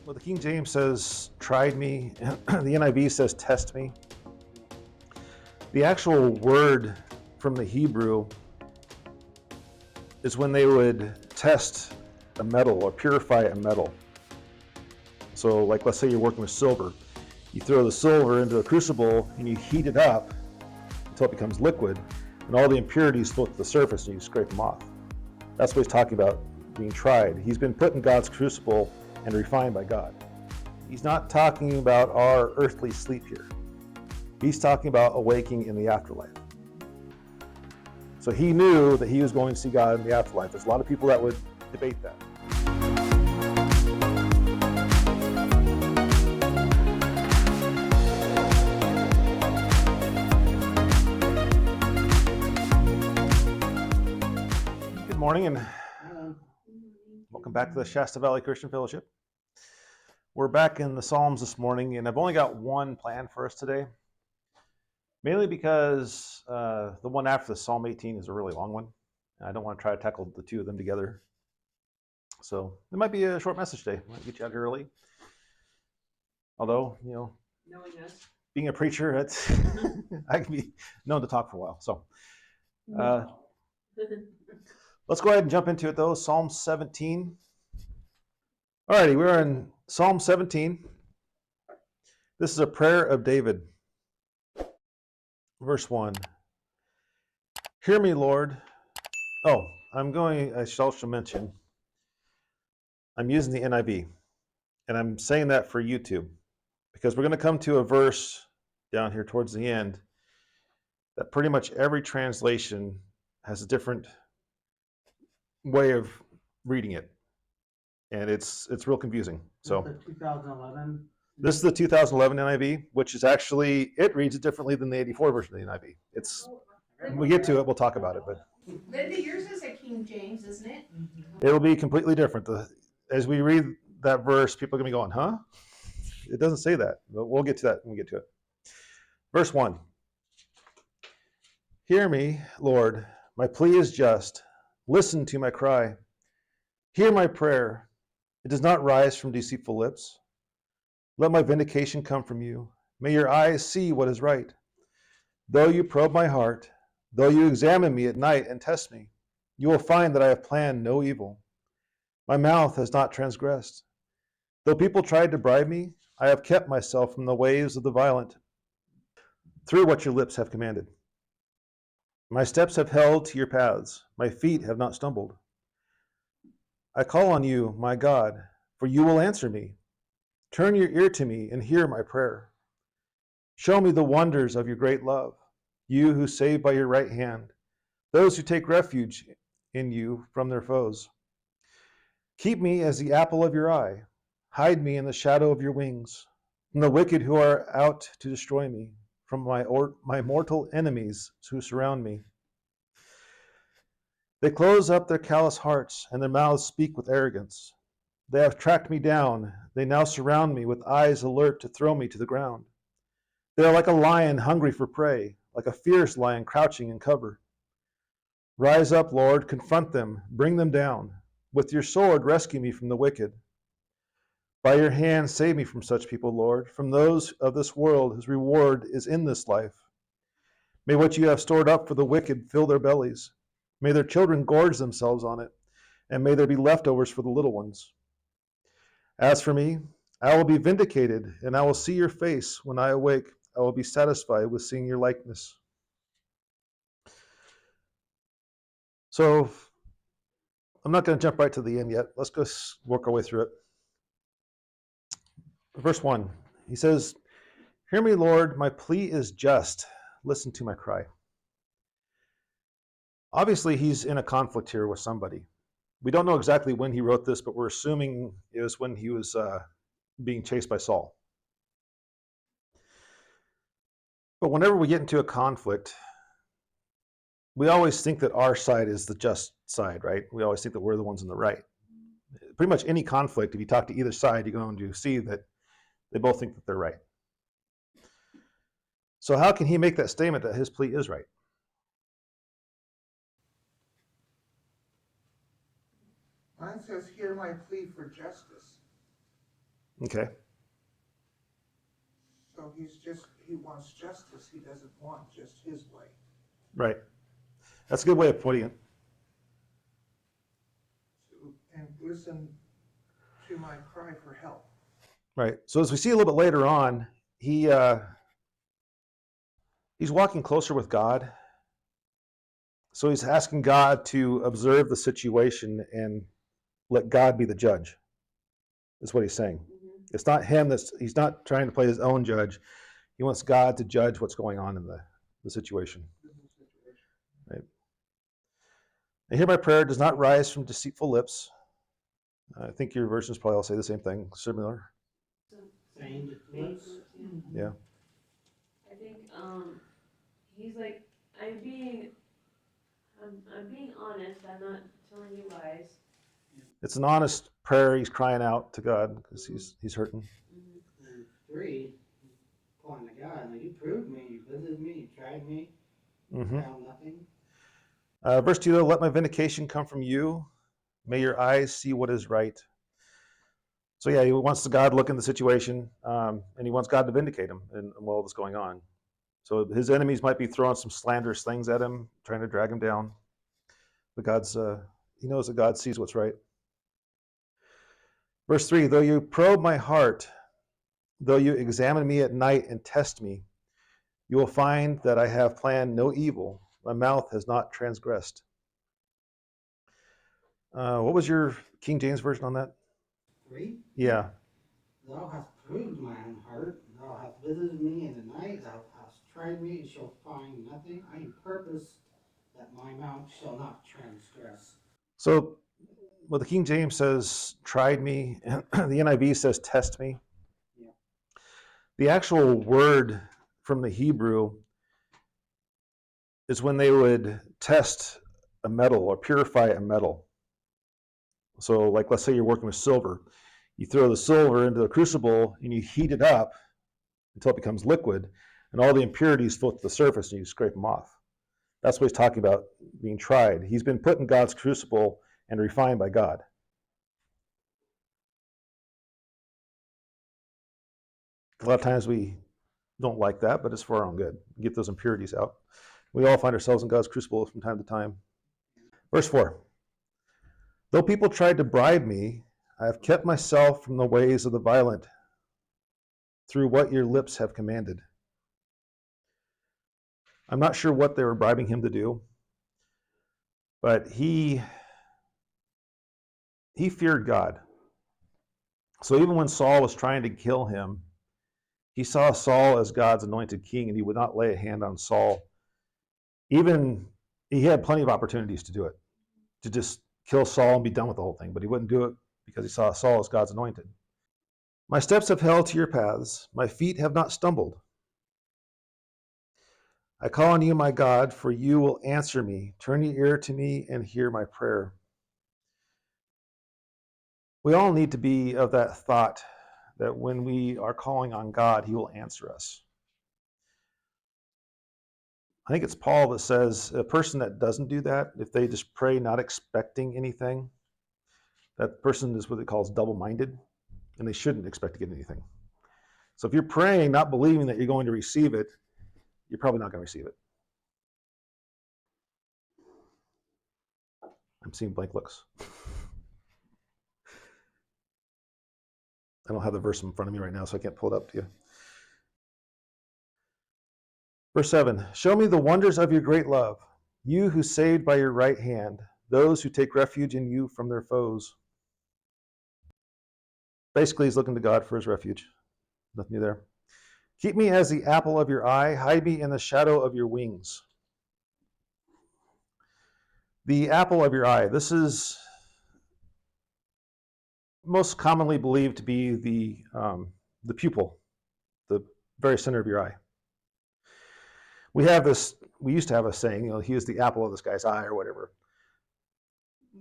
Well, the King James says, tried me. The NIV says, test me. The actual word from the Hebrew is when they would test a metal or purify a metal. So, like, let's say you're working with silver. You throw the silver into a crucible and you heat it up until it becomes liquid, and all the impurities float to the surface and you scrape them off. That's what he's talking about, being tried. He's been put in God's crucible and refined by God. He's not talking about our earthly sleep here. He's talking about awaking in the afterlife. So he knew that he was going to see God in the afterlife. There's a lot of people that would debate that. Good morning and welcome back to the Shasta Valley Christian Fellowship. We're back in the Psalms this morning, and I've only got one plan for us today. Mainly because the one after the Psalm 18 is a really long one. I don't want to try to tackle the two of them together. So it might be a short message today. Might get you out here early. Although, knowing us, being a preacher, it's I can be known to talk for a while. So let's go ahead and jump into it though. Psalm 17. Alrighty, we're in Psalm 17. This is a prayer of David. Verse 1. Hear me, Lord. I should also mention, I'm using the NIV, and I'm saying that for YouTube, because we're going to come to a verse down here towards the end that pretty much every translation has a different way of reading it, and it's real confusing. So the 2011. This is the 2011 NIV, which is actually, it reads it differently than the 84 version of the NIV. When we get to it, we'll talk about it, but Linda, yours is a King James, isn't it? it'll be completely different. As we read that verse, people are going to be going, huh? It doesn't say that, but we'll get to that when we get to it. Verse 1. Hear me, Lord, my plea is just. Listen to my cry. Hear my prayer. It does not rise from deceitful lips. Let my vindication come from you. May your eyes see what is right. Though you probe my heart, though you examine me at night and test me, you will find that I have planned no evil. My mouth has not transgressed. Though people tried to bribe me, I have kept myself from the ways of the violent, through what your lips have commanded. My steps have held to your paths. My feet have not stumbled. I call on you, my God, for you will answer me. Turn your ear to me and hear my prayer. Show me the wonders of your great love, you who save by your right hand, those who take refuge in you from their foes. Keep me as the apple of your eye. Hide me in the shadow of your wings, from the wicked who are out to destroy me, from my mortal enemies who surround me. They close up their callous hearts, and their mouths speak with arrogance. They have tracked me down. They now surround me with eyes alert to throw me to the ground. They are like a lion hungry for prey, like a fierce lion crouching in cover. Rise up, Lord, confront them, bring them down. With your sword, rescue me from the wicked. By your hand, save me from such people, Lord, from those of this world whose reward is in this life. May what you have stored up for the wicked fill their bellies. May their children gorge themselves on it, and may there be leftovers for the little ones. As for me, I will be vindicated, and I will see your face when I awake. I will be satisfied with seeing your likeness. So I'm not going to jump right to the end yet. Let's go work our way through it. Verse 1, he says, Hear me, Lord, my plea is just. Listen to my cry. Obviously, he's in a conflict here with somebody. We don't know exactly when he wrote this, but we're assuming it was when he was being chased by Saul. But whenever we get into a conflict, we always think that our side is the just side, right? We always think that we're the ones in the right. Pretty much any conflict, if you talk to either side, you're going to see that they both think that they're right. So how can he make that statement that his plea is right? Mine says, hear my plea for justice. Okay, So he wants justice, he doesn't want just his way. right. That's a good way of putting it. And listen to my cry for help. Right. So as we see a little bit later on, he he's walking closer with God. So he's asking God to observe the situation and let God be the judge. Is what he's saying. It's not him he's not trying to play his own judge. He wants God to judge what's going on in the situation. Right. And here my prayer does not rise from deceitful lips. I think your versions probably all say the same thing, similar. Feigned lips. Yeah. I think he's like, I'm being honest. I'm not telling you lies. It's an honest prayer. He's crying out to God because he's hurting. And 3, pointing to God. Now you proved me. You visited me. You tried me. Mm-hmm. Found nothing. Verse 2, let my vindication come from you. May your eyes see what is right. So yeah, he wants the God to look in the situation, and he wants God to vindicate him in all that's going on. So his enemies might be throwing some slanderous things at him, trying to drag him down. But he knows that God sees what's right. Verse 3, though you probe my heart, though you examine me at night and test me, you will find that I have planned no evil. My mouth has not transgressed. What was your King James version on that? 3. Yeah. Thou hast proved mine heart. Thou hast visited me in the night. Thou hast tried me and shalt find nothing. I am purposed that my mouth shall not transgress. So, well, the King James says, tried me. The NIV says, test me. Yeah. The actual word from the Hebrew is when they would test a metal or purify a metal. So, like, let's say you're working with silver. You throw the silver into the crucible and you heat it up until it becomes liquid, and all the impurities float to the surface and you scrape them off. That's what he's talking about being tried. He's been put in God's crucible and refined by God. A lot of times we don't like that, but it's for our own good. Get those impurities out. We all find ourselves in God's crucible from time to time. Verse 4. Though people tried to bribe me, I have kept myself from the ways of the violent through what your lips have commanded. I'm not sure what they were bribing him to do, but he feared God. So even when Saul was trying to kill him, he saw Saul as God's anointed king, and he would not lay a hand on Saul. Even he had plenty of opportunities to do it, to just kill Saul and be done with the whole thing, but he wouldn't do it because he saw Saul as God's anointed. My steps have held to your paths, my feet have not stumbled. I call on you, my God, for you will answer me. Turn your ear to me and hear my prayer. We all need to be of that thought that when we are calling on God, he will answer us. I think it's Paul that says a person that doesn't do that, if they just pray not expecting anything, that person is what it calls double-minded, and they shouldn't expect to get anything. So if you're praying not believing that you're going to receive it, you're probably not going to receive it. I'm seeing blank looks. I don't have the verse in front of me right now, so I can't pull it up to you. Verse 7, show me the wonders of your great love, you who saved by your right hand, those who take refuge in you from their foes. Basically, he's looking to God for his refuge. Nothing new there. Keep me as the apple of your eye, hide me in the shadow of your wings. The apple of your eye, this is most commonly believed to be the pupil, the very center of your eye. We used to have a saying, he is the apple of this guy's eye or whatever.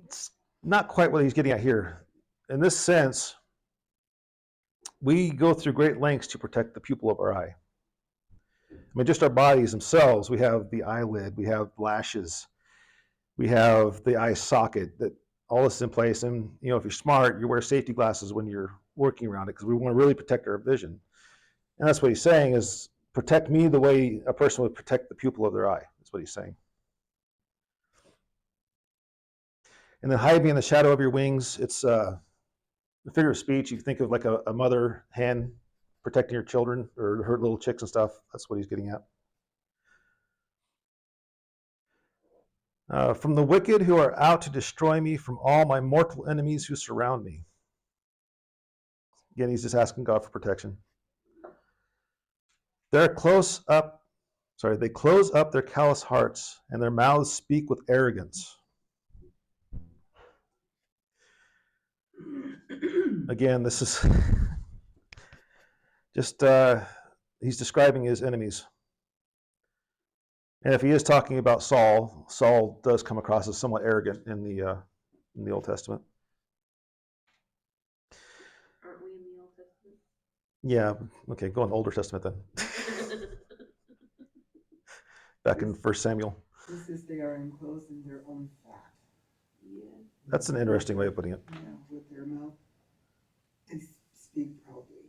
It's not quite what he's getting at here. In this sense, we go through great lengths to protect the pupil of our eye. I mean, just our bodies themselves, we have the eyelid, we have lashes, we have the eye socket, that all this is in place. And if you're smart, you wear safety glasses when you're working around it because we want to really protect our vision. And that's what he's saying is protect me the way a person would protect the pupil of their eye. That's what he's saying. And then hide me in the shadow of your wings. It's a figure of speech. You think of like a mother hen protecting her children or her little chicks and stuff. That's what he's getting at. From the wicked who are out to destroy me, from all my mortal enemies who surround me. Again, he's just asking God for protection. They close up their callous hearts, and their mouths speak with arrogance. Again, this is just he's describing his enemies. And if he is talking about Saul, Saul does come across as somewhat arrogant in the Old Testament. Aren't we in the Old Testament? Yeah, okay, go in the Older Testament then. Back in 1 Samuel. This is they are enclosed in their own fat. Yeah. That's an interesting way of putting it. Yeah, with their mouth, they speak proudly.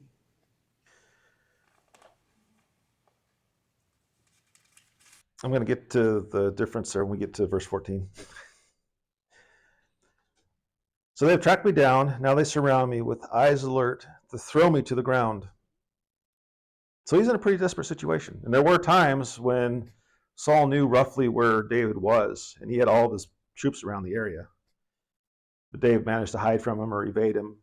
I'm going to get to the difference there when we get to verse 14. So they have tracked me down. Now they surround me with eyes alert to throw me to the ground. So he's in a pretty desperate situation. And there were times when Saul knew roughly where David was, and he had all of his troops around the area. But David managed to hide from him or evade him.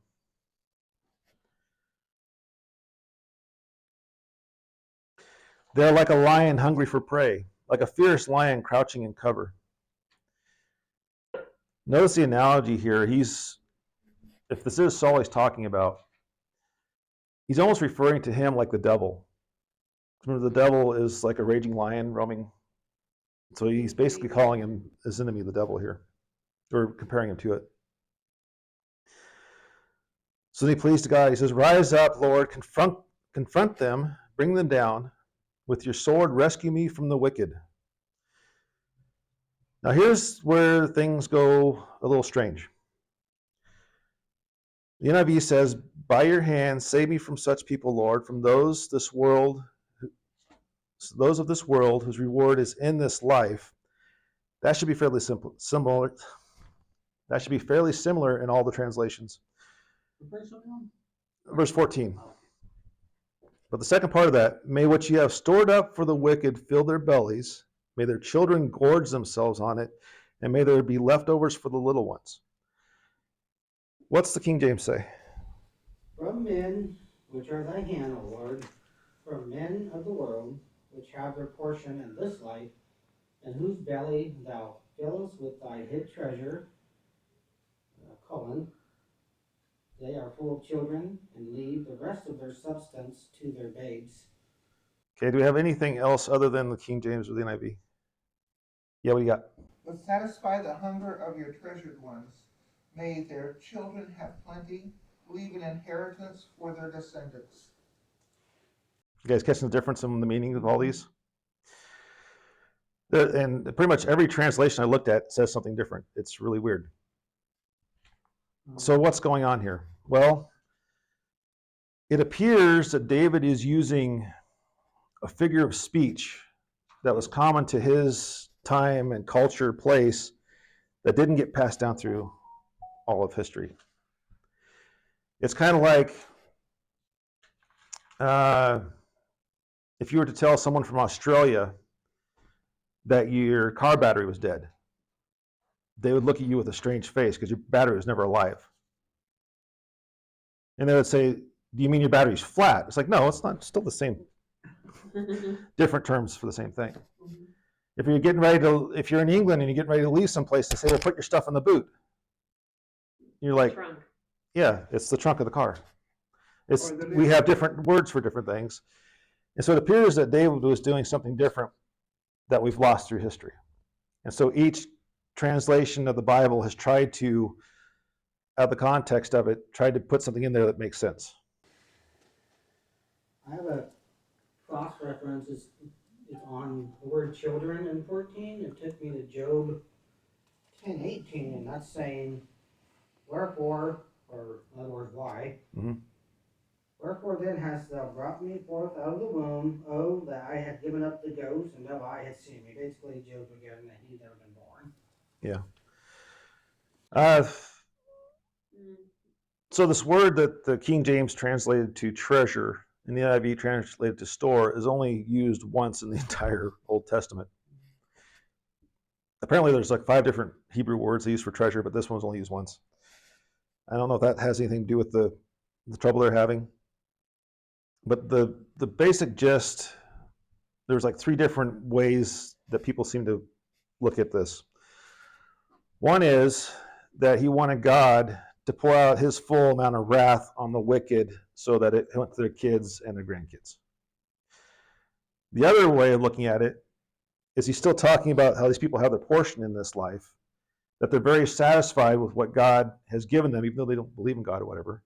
They're like a lion hungry for prey, like a fierce lion crouching in cover. Notice the analogy here. If this is Saul he's talking about, he's almost referring to him like the devil. Remember, the devil is like a raging lion roaming. So he's basically calling him his enemy, the devil here, or comparing him to it. So then he pleads to God. He says, "Rise up, Lord, confront them, bring them down. With your sword, rescue me from the wicked." Now here's where things go a little strange. The NIV says, "By your hand, save me from such people, Lord, from those of this world whose reward is in this life." That should be fairly similar. That should be fairly similar in all the translations. Verse 14. But the second part of that, may what you have stored up for the wicked fill their bellies, may their children gorge themselves on it, and may there be leftovers for the little ones. What's the King James say? From men which are thy hand, O Lord, from men of the world, which have their portion in this life, and whose belly thou fillest with thy hid treasure, they are full of children, and leave the rest of their substance to their babes. Okay, do we have anything else other than the King James or the NIV? Yeah, what do you got? But satisfy the hunger of your treasured ones. May their children have plenty. Leave an inheritance for their descendants. You guys catching the difference in the meaning of all these? And pretty much every translation I looked at says something different. It's really weird. So what's going on here? Well, it appears that David is using a figure of speech that was common to his time and culture, place, that didn't get passed down through all of history. It's kind of like if you were to tell someone from Australia that your car battery was dead, they would look at you with a strange face because your battery was never alive. And they would say, "Do you mean your battery's flat?" It's like, no, it's not. It's still the same. Different terms for the same thing. If you're in England and you're getting ready to leave someplace, they say, "Well, put your stuff in the boot." You're like, Trunk. yeah, it's the trunk of the car. We have different words for different things. And so it appears that David was doing something different that we've lost through history. And so each translation of the Bible has tried to, out of the context of it, tried to put something in there that makes sense. I have a cross-reference. It's on the word children in 14. It took me to Job 10:18, and that's saying, wherefore, or in other words, why, Wherefore then hast thou brought me forth out of the womb? Oh, that I had given up the ghost, and no eye had seen me. Basically, Job again, that he'd never been born. Yeah. So this word that the King James translated to treasure and the NIV translated to store is only used once in the entire Old Testament. Apparently there's like 5 different Hebrew words they use for treasure, but this one's only used once. I don't know if that has anything to do with the trouble they're having. But the basic gist, there's like 3 different ways that people seem to look at this. One is that he wanted God to pour out his full amount of wrath on the wicked so that it went to their kids and their grandkids. The other way of looking at it is he's still talking about how these people have their portion in this life, that they're very satisfied with what God has given them, even though they don't believe in God or whatever.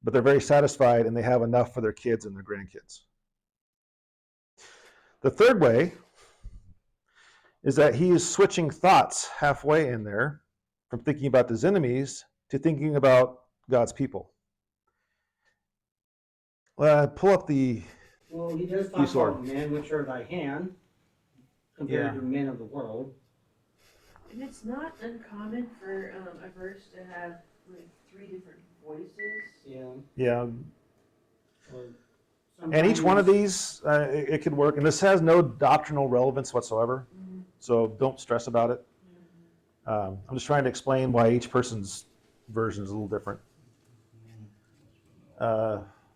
But they're very satisfied and they have enough for their kids and their grandkids. The third way is that he is switching thoughts halfway in there from thinking about his enemies to thinking about God's people. Pull up the Well, he does talk sword. about men which are thy hand, compared to men of the world. And it's not uncommon for a verse to have like 3 different voices. Yeah. Or And each one of sometimes- these, it could work. And this has no doctrinal relevance whatsoever. So don't stress about it. I'm just trying to explain why each person's version is a little different.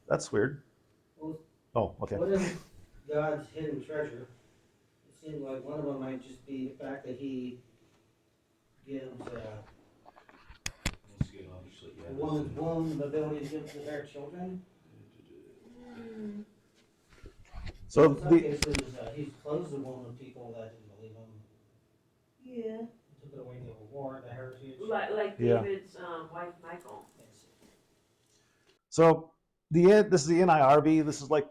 That's weird. Well, Oh, okay. what is God's hidden treasure? It seems like one of them might just be the fact that he gives a woman's womb the ability to give to their children. So In some cases, he's closed the womb of people that didn't believe him. Yeah. He took it away the war, the heritage. Like Yeah. David's wife Michael. So this is the NIRV. This is like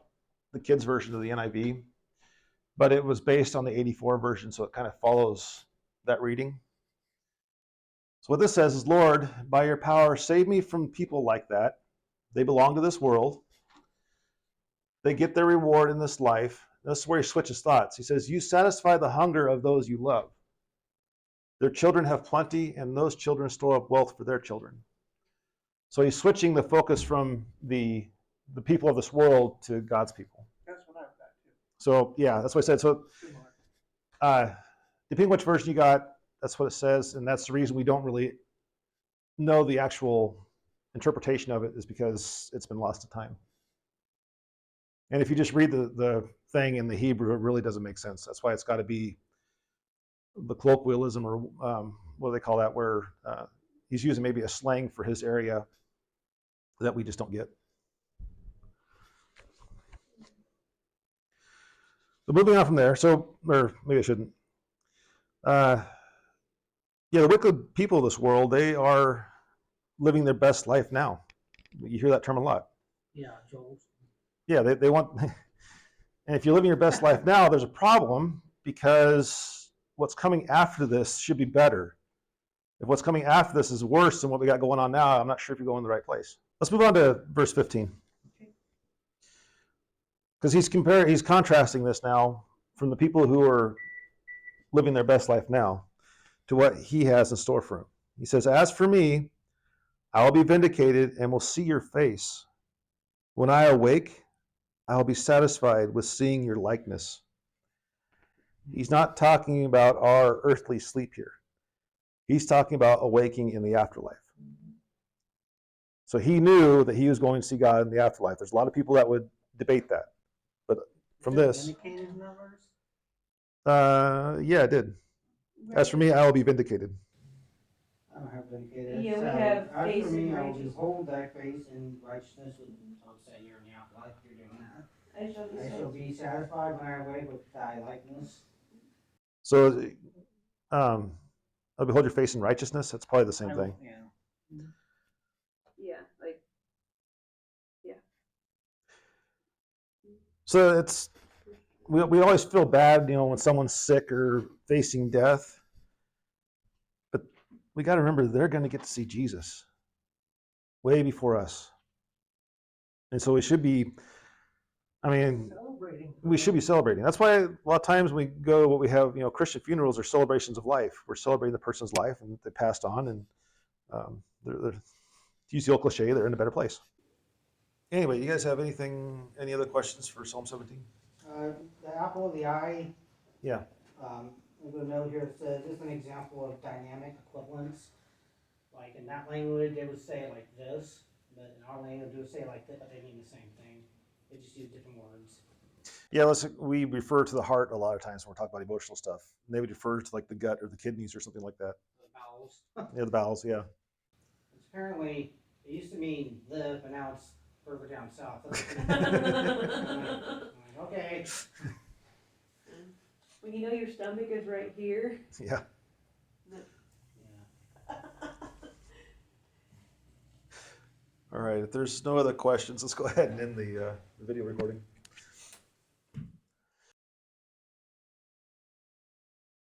the kids' version of the NIV, but it was based on the 84 version, so it kind of follows that reading. So what this says is, Lord, by your power, save me from people like that. They belong to this world. They get their reward in this life. This is where he switches thoughts. He says, you satisfy the hunger of those you love. Their children have plenty, and those children store up wealth for their children. So he's switching the focus from the people of this world to God's people. That's what I've got too. So yeah, that's what I said. So depending which version you got, that's what it says, and that's the reason we don't really know the actual interpretation of it, is because it's been lost to time. And if you just read the thing in the Hebrew, it really doesn't make sense. That's why it's got to be the colloquialism, or what do they call that, where he's using maybe a slang for his area that we just don't get. But moving on from there, or maybe I shouldn't. Yeah, the wicked people of this world, they are living their best life now. You hear that term a lot. Yeah, Joel. Yeah, they want, and if you're living your best life now, there's a problem, because what's coming after this should be better. If what's coming after this is worse than what we got going on now, I'm not sure if you're going in the right place. Let's move on to verse 15. Because he's contrasting this now from the people who are living their best life now to what he has in store for him. He says, as for me, I will be vindicated and will see your face. When I awake, I will be satisfied with seeing your likeness. He's not talking about our earthly sleep here. He's talking about awaking in the afterlife. So he knew that he was going to see God in the afterlife. There's a lot of people that would debate that. But from this, Vindicated in that verse? yeah, it did. As for me, I will be vindicated. I don't have vindicated. Yeah, we So, have as face for me, in I will righteousness. behold thy face in righteousness. I'll say you're in the afterlife. You're doing that. I shall be I shall be satisfied when I awake with thy likeness. So, I'll behold your face in righteousness. That's probably the same thing. Yeah. Yeah, like So it's, we always feel bad, when someone's sick or facing death. But we got to remember, they're going to get to see Jesus way before us. And so we should be, I mean, Celebrating. we should be celebrating. That's why a lot of times we go, what we have, Christian funerals are celebrations of life. We're celebrating the person's life and they passed on, and they're, to use the old cliche, they're in a better place. Anyway, you guys have any other questions for Psalm 17? The apple of the eye. Yeah. I'm going to note here, it says, this is an example of dynamic equivalence. Like in that language, they would say it like this, but in our language, they would say it like that, but they mean the same thing. They just use different words. Yeah, we refer to the heart a lot of times when we're talking about emotional stuff. And they would refer to like the gut or the kidneys or something like that. The vowels. Yeah, the bowels, yeah. Apparently, it used to mean live, but now it's further down south. Okay. When you know your stomach is right here. Yeah. Yeah. All right, if there's no other questions, let's go ahead and end the video recording.